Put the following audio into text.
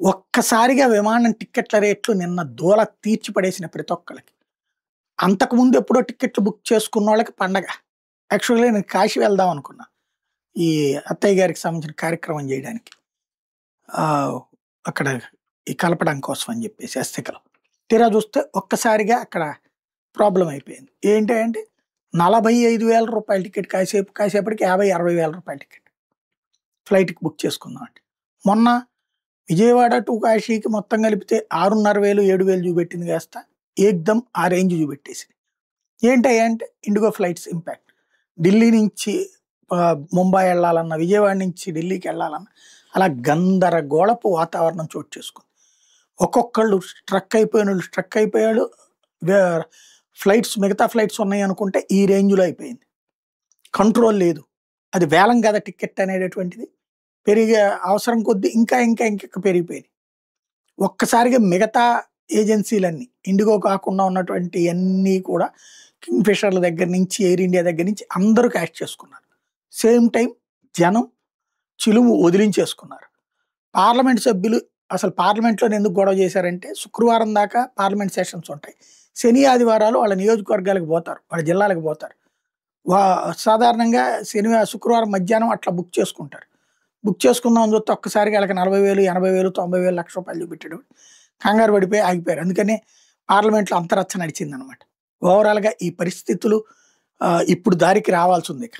ఒక్కసారిగా విమానం టిక్కెట్ల రేట్లు నిన్న దూల తీర్చి పడేసిన ప్రతి ఒక్కళ్ళకి. అంతకుముందు ఎప్పుడో టిక్కెట్లు బుక్ చేసుకున్నోళ్ళకి పండగ. యాక్చువల్‌గా నేను కాశీ వెళ్దాం అనుకున్నా. ఈ అత్తయ్య గారికి సంబంధించిన కార్యక్రమం జేయడానికి. ఆహ్, అక్కడ ఈ కలపడం కోసం అని జెప్పేసి అస్థికలు. తీరా జూస్తే ఒక్కసారిగా అక్కడ ప్రాబ్లమ్ అయిపోయింది. ఏంటి అంటే రూ. 45,000 టికెట్ కాసేపటికి 50,000, 60,000 టికెట్. ఫ్లైట్‌కి బుక్ చేసుకుందాం అంటే. మొన్న విజయవాడ టు కాశీకి మొత్తం కలిపితే 6,500, 7,000 చూపెట్టింది కాస్త ఏక్దమ్ ఆ రేంజ్ చూపెట్టేసింది. ఏంటంటే ఇండిగో ఫ్లైట్స్ ఇంపాక్ట్. ఢిల్లీ నుంచి ముంబై వెళ్ళాలన్నా, విజయవాడ నుంచి ఢిల్లీకి వెళ్ళాలన్నా అలా గందరగోళపు వాతావరణం చోటు చేసుకుంది. ఒక్కొక్కళ్ళు స్ట్రక్ అయిపోయాడు. మిగతా ఫ్లైట్స్ ఉన్నాయి అనుకుంటే ఈ రేంజ్‌లో అయిపోయింది. కంట్రోల్ లేదు. అది వేలం కదా టికెట్ అనేటటువంటిది. పెరిగే అవసరం కొద్దీ ఇంకా పెరిగిపోయినాయి. ఒక్కసారిగా మిగతా ఏజెన్సీలన్నీ ఇండిగో కాకుండా ఉన్నటువంటి అన్నీ కూడా కింగ్‌ఫిషర్‌ల దగ్గర నుంచి, ఎయిర్ ఇండియా దగ్గర నుంచి అందరూ క్యాష్ చేసుకున్నారు. సేమ్ టైం జనం చిలుము వదిలించేసుకున్నారు. పార్లమెంట్ సభ్యులు అసలు పార్లమెంట్‌లోనే ఎందుకు గొడవ చేశారంటే శుక్రవారం దాకా పార్లమెంట్ సెషన్స్ ఉంటాయి. శని, ఆదివారాలు వాళ్ళ నియోజకవర్గాలకు పోతారు. వాళ్ళ జిల్లాలకు పోతారు. సాధారణంగా శుక్రవారం మధ్యాహ్నం అట్లా బుక్ చేసుకుంటారు. బుక్ చేసుకుందామని చూస్తే ఒక్కసారిగా వాళ్ళకి 40,000, 80,000, 90,000, ₹1,00,000 చూపెట్టాడు. కంగారు పడిపోయి ఆగిపోయారు. అందుకని పార్లమెంట్‌లో అంతరచ్చ నడిచిందనమాట. ఓవరాల్‌గా ఈ పరిస్థితులు ఇప్పుడు దారికి రావాల్సింది ఇక.